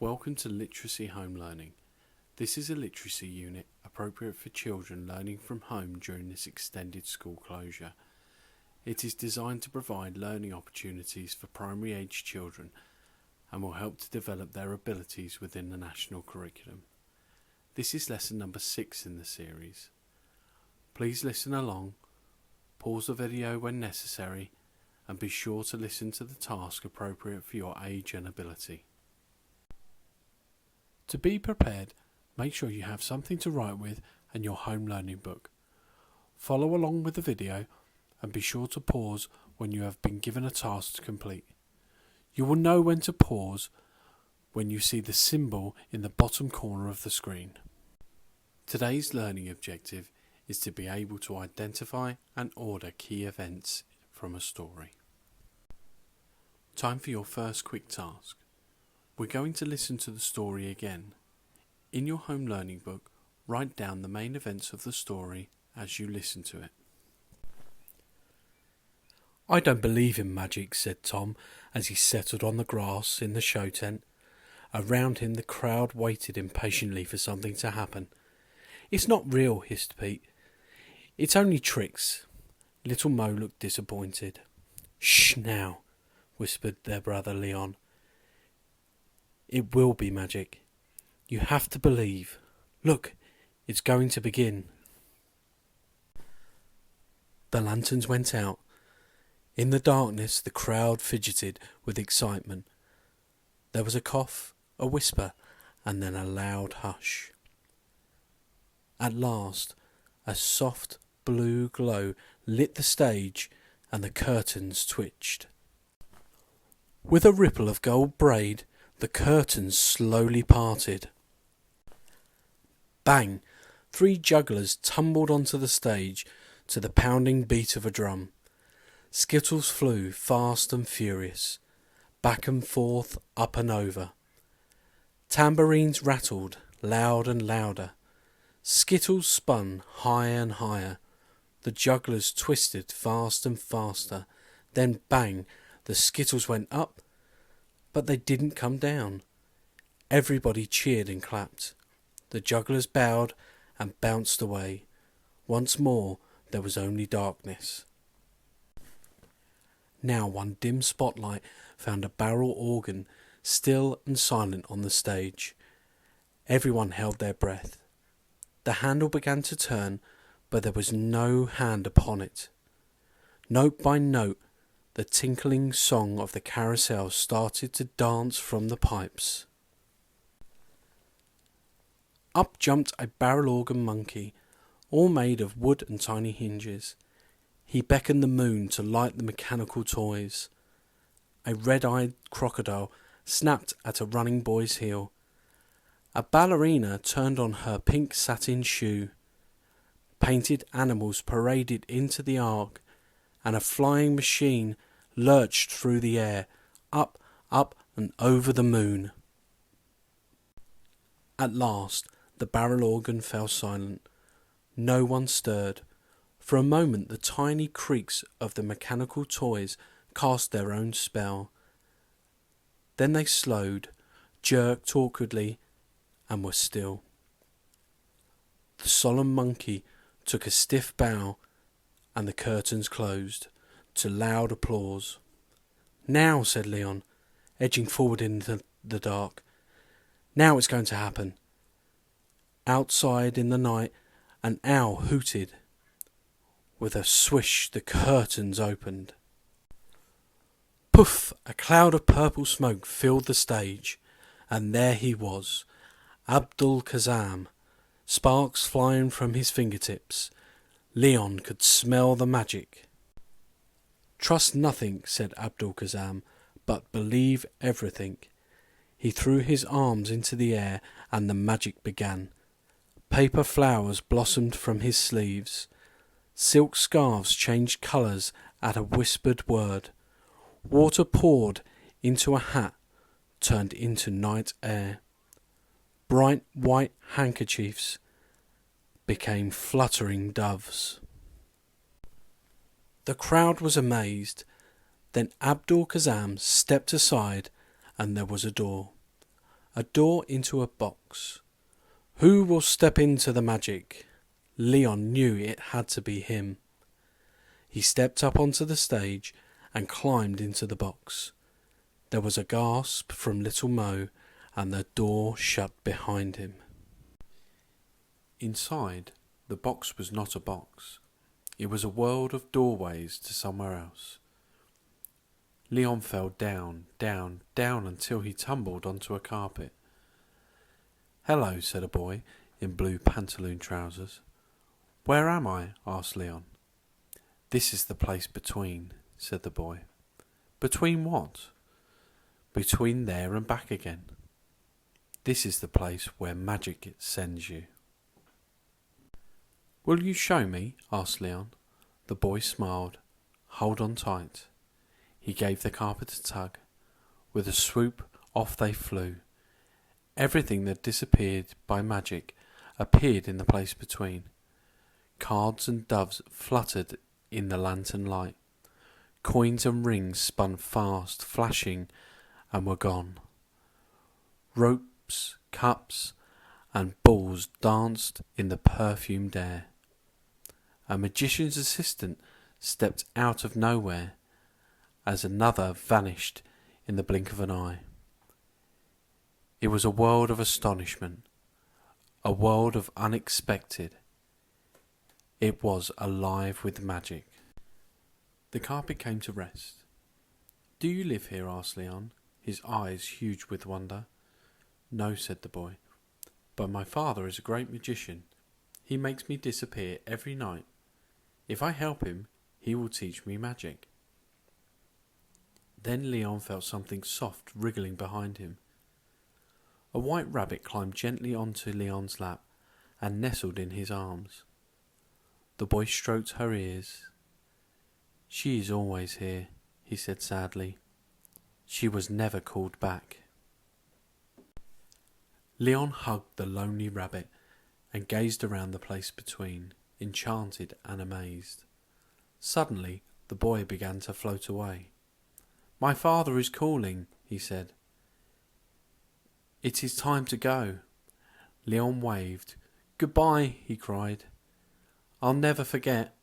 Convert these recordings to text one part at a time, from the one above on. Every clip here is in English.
Welcome to Literacy Home Learning. This is a literacy unit appropriate for children learning from home during this extended school closure. It is designed to provide learning opportunities for primary age children and will help to develop their abilities within the national curriculum. This is lesson number 6 in the series. Please listen along, pause the video when necessary, and be sure to listen to the task appropriate for your age and ability. To be prepared, make sure you have something to write with and your home learning book. Follow along with the video and be sure to pause when you have been given a task to complete. You will know when to pause when you see the symbol in the bottom corner of the screen. Today's learning objective is to be able to identify and order key events from a story. Time for your first quick task. We're going to listen to the story again. In your home learning book, write down the main events of the story as you listen to it. "I don't believe in magic," said Tom as he settled on the grass in the show tent. Around him the crowd waited impatiently for something to happen. "It's not real," hissed Pete. "It's only tricks." Little Mo looked disappointed. "Shh now," whispered their brother Leon. "It will be magic. You have to believe. Look, it's going to begin." The lanterns went out. In the darkness, the crowd fidgeted with excitement. There was a cough, a whisper, and then a loud hush. At last, a soft blue glow lit the stage and the curtains twitched. With a ripple of gold braid, the curtains slowly parted. Bang! 3 jugglers tumbled onto the stage to the pounding beat of a drum. Skittles flew fast and furious, back and forth, up and over. Tambourines rattled, loud and louder. Skittles spun high and higher. The jugglers twisted fast and faster. Then bang! The skittles went up, but they didn't come down. Everybody cheered and clapped. The jugglers bowed and bounced away. Once more there was only darkness. Now one dim spotlight found a barrel organ, still and silent on the stage. Everyone held their breath. The handle began to turn, but there was no hand upon it. Note by note, the tinkling song of the carousel started to dance from the pipes. Up jumped a barrel organ monkey, all made of wood and tiny hinges. He beckoned the moon to light the mechanical toys. A red-eyed crocodile snapped at a running boy's heel. A ballerina turned on her pink satin shoe. Painted animals paraded into the ark, and a flying machine lurched through the air, up, and over the moon. At last, the barrel organ fell silent. No one stirred. For a moment, the tiny creaks of the mechanical toys cast their own spell. Then they slowed, jerked awkwardly, and were still. The solemn monkey took a stiff bow, and the curtains closed, to loud applause. "Now," said Leon, edging forward into the dark. "Now it's going to happen." Outside in the night, an owl hooted. With a swish, the curtains opened. Poof! A cloud of purple smoke filled the stage, and there he was, Abdul-Kazam, sparks flying from his fingertips. Leon could smell the magic. "Trust nothing," said Abdul-Kazam, "but believe everything." He threw his arms into the air, and the magic began. Paper flowers blossomed from his sleeves. Silk scarves changed colours at a whispered word. Water poured into a hat, turned into night air. Bright white handkerchiefs became fluttering doves. The crowd was amazed. Then Abdul-Kazam stepped aside and there was a door. A door into a box. Who will step into the magic? Leon knew it had to be him. He stepped up onto the stage and climbed into the box. There was a gasp from little Mo, and the door shut behind him. Inside, the box was not a box. It was a world of doorways to somewhere else. Leon fell down, down, down until he tumbled onto a carpet. "Hello," said a boy in blue pantaloon trousers. "Where am I?" asked Leon. "This is the place between," said the boy. "Between what?" "Between there and back again. This is the place where magic sends you." "Will you show me?" asked Leon. The boy smiled. "Hold on tight." He gave the carpet a tug. With a swoop, off they flew. Everything that disappeared by magic appeared in the place between. Cards and doves fluttered in the lantern light. Coins and rings spun fast, flashing, and were gone. Ropes, cups, and balls danced in the perfumed air. A magician's assistant stepped out of nowhere as another vanished in the blink of an eye. It was a world of astonishment, a world of unexpected. It was alive with magic. The carpet came to rest. "Do you live here?" asked Leon, his eyes huge with wonder. "No," said the boy, "but my father is a great magician. He makes me disappear every night. If I help him, he will teach me magic." Then Leon felt something soft wriggling behind him. A white rabbit climbed gently onto Leon's lap and nestled in his arms. The boy stroked her ears. "She is always here," he said sadly. "She was never called back." Leon hugged the lonely rabbit and gazed around the place between, enchanted and amazed. Suddenly, the boy began to float away. "My father is calling," he said. "It is time to go." Leon waved. "Goodbye," he cried. "I'll never forget."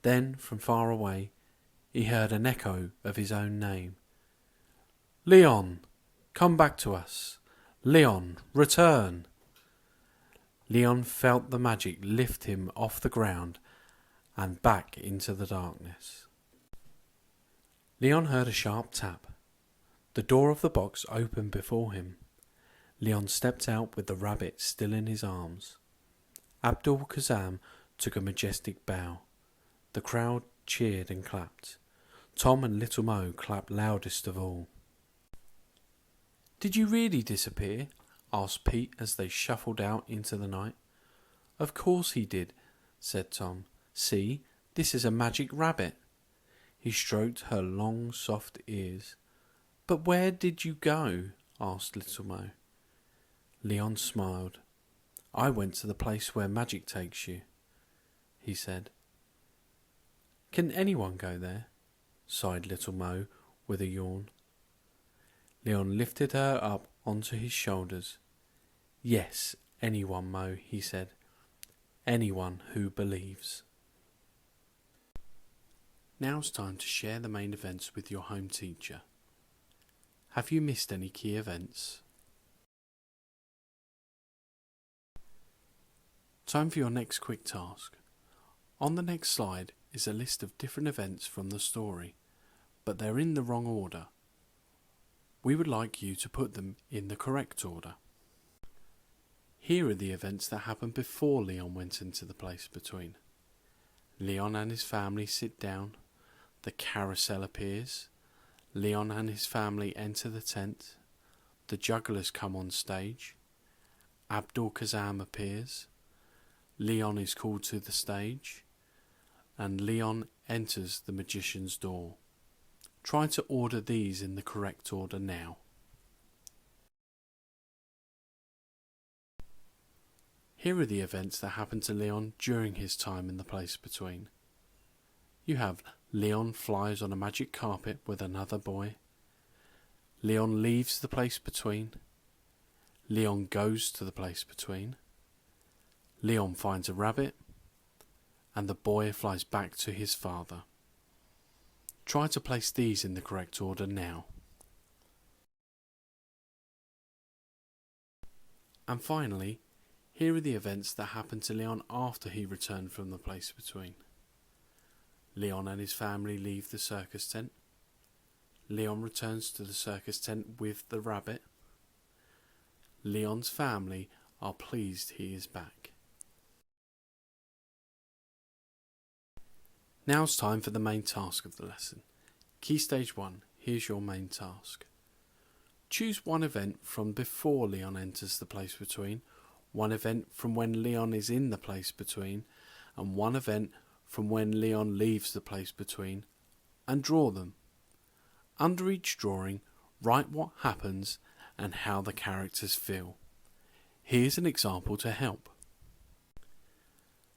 Then, from far away, he heard an echo of his own name. "Leon, come back to us. Leon, return." Leon felt the magic lift him off the ground and back into the darkness. Leon heard a sharp tap. The door of the box opened before him. Leon stepped out with the rabbit still in his arms. Abdul-Kazam took a majestic bow. The crowd cheered and clapped. Tom and Little Mo clapped loudest of all. "Did you really disappear?" asked Pete as they shuffled out into the night. "Of course he did," said Tom. "See, this is a magic rabbit." He stroked her long, soft ears. "But where did you go?" asked Little Mo. Leon smiled. "I went to the place where magic takes you," he said. "Can anyone go there?" sighed Little Mo with a yawn. Leon lifted her up onto his shoulders. "Yes, anyone, Mo," he said. "Anyone who believes." Now's time to share the main events with your home teacher. Have you missed any key events? Time for your next quick task. On the next slide is a list of different events from the story, but they're in the wrong order. We would like you to put them in the correct order. Here are the events that happened before Leon went into the place between. Leon and his family sit down. The carousel appears. Leon and his family enter the tent. The jugglers come on stage. Abdul-Kazam appears. Leon is called to the stage. And Leon enters the magician's door. Try to order these in the correct order now. Here are the events that happened to Leon during his time in the place between. You have Leon flies on a magic carpet with another boy. Leon leaves the place between. Leon goes to the place between. Leon finds a rabbit. And the boy flies back to his father. Try to place these in the correct order now. And finally, here are the events that happened to Leon after he returned from the place between. Leon and his family leave the circus tent. Leon returns to the circus tent with the rabbit. Leon's family are pleased he is back. Now it's time for the main task of the lesson. Key Stage 1, here's your main task. Choose one event from before Leon enters the place between, one event from when Leon is in the place between, and one event from when Leon leaves the place between, and draw them. Under each drawing, write what happens and how the characters feel. Here's an example to help.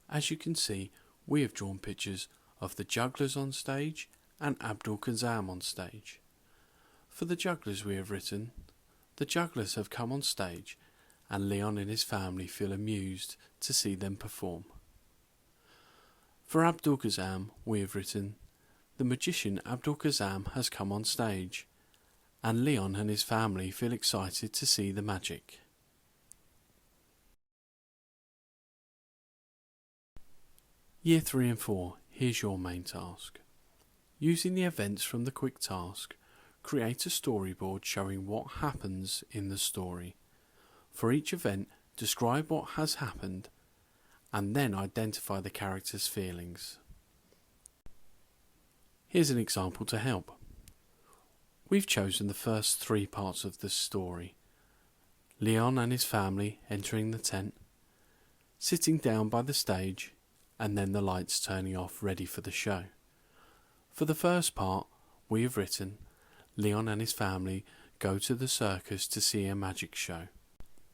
As you can see, we have drawn pictures of the jugglers on stage and Abdul Kazam on stage. For the jugglers we have written, the jugglers have come on stage and Leon and his family feel amused to see them perform. For Abdul Kazam we have written, the magician Abdul Kazam has come on stage and Leon and his family feel excited to see the magic. Year 3 and 4, here's your main task. Using the events from the quick task, create a storyboard showing what happens in the story. For each event, describe what has happened and then identify the character's feelings. Here's an example to help. We've chosen the first 3 parts of the story. Leon and his family entering the tent, sitting down by the stage, and then the lights turning off ready for the show. For the first part, we have written, Leon and his family go to the circus to see a magic show.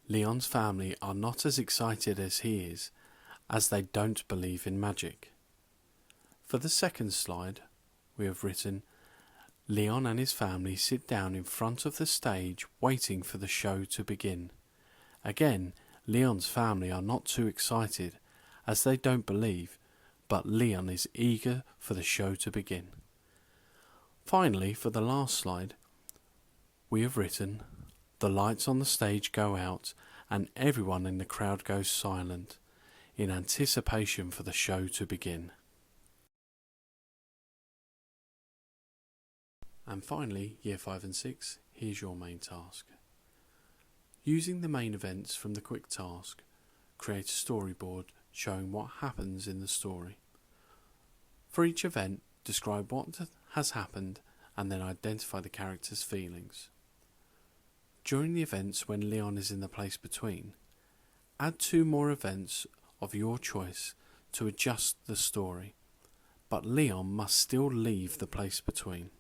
Leon's family are not as excited as he is, as they don't believe in magic. For the second slide, we have written, Leon and his family sit down in front of the stage waiting for the show to begin. Again, Leon's family are not too excited, as they don't believe, but Leon is eager for the show to begin. Finally, for the last slide, we have written, the lights on the stage go out and everyone in the crowd goes silent, in anticipation for the show to begin. And finally, Year 5 and 6, here's your main task. Using the main events from the quick task, create a storyboard showing what happens in the story. For each event, describe what has happened and then identify the character's feelings. During the events when Leon is in the place between, add 2 more events of your choice to adjust the story, but Leon must still leave the place between.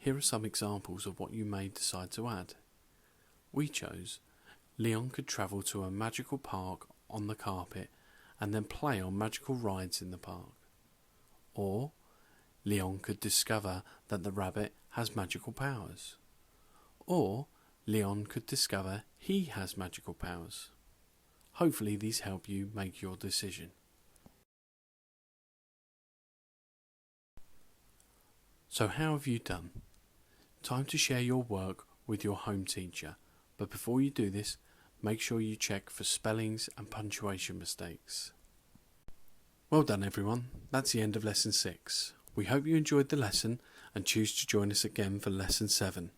Here are some examples of what you may decide to add. We chose, Leon could travel to a magical park on the carpet and then play on magical rides in the park. Or, Leon could discover that the rabbit has magical powers. Or, Leon could discover he has magical powers. Hopefully these help you make your decision. So how have you done? Time to share your work with your home teacher, but before you do this, make sure you check for spellings and punctuation mistakes. Well done everyone, that's the end of Lesson 6. We hope you enjoyed the lesson and choose to join us again for Lesson 7.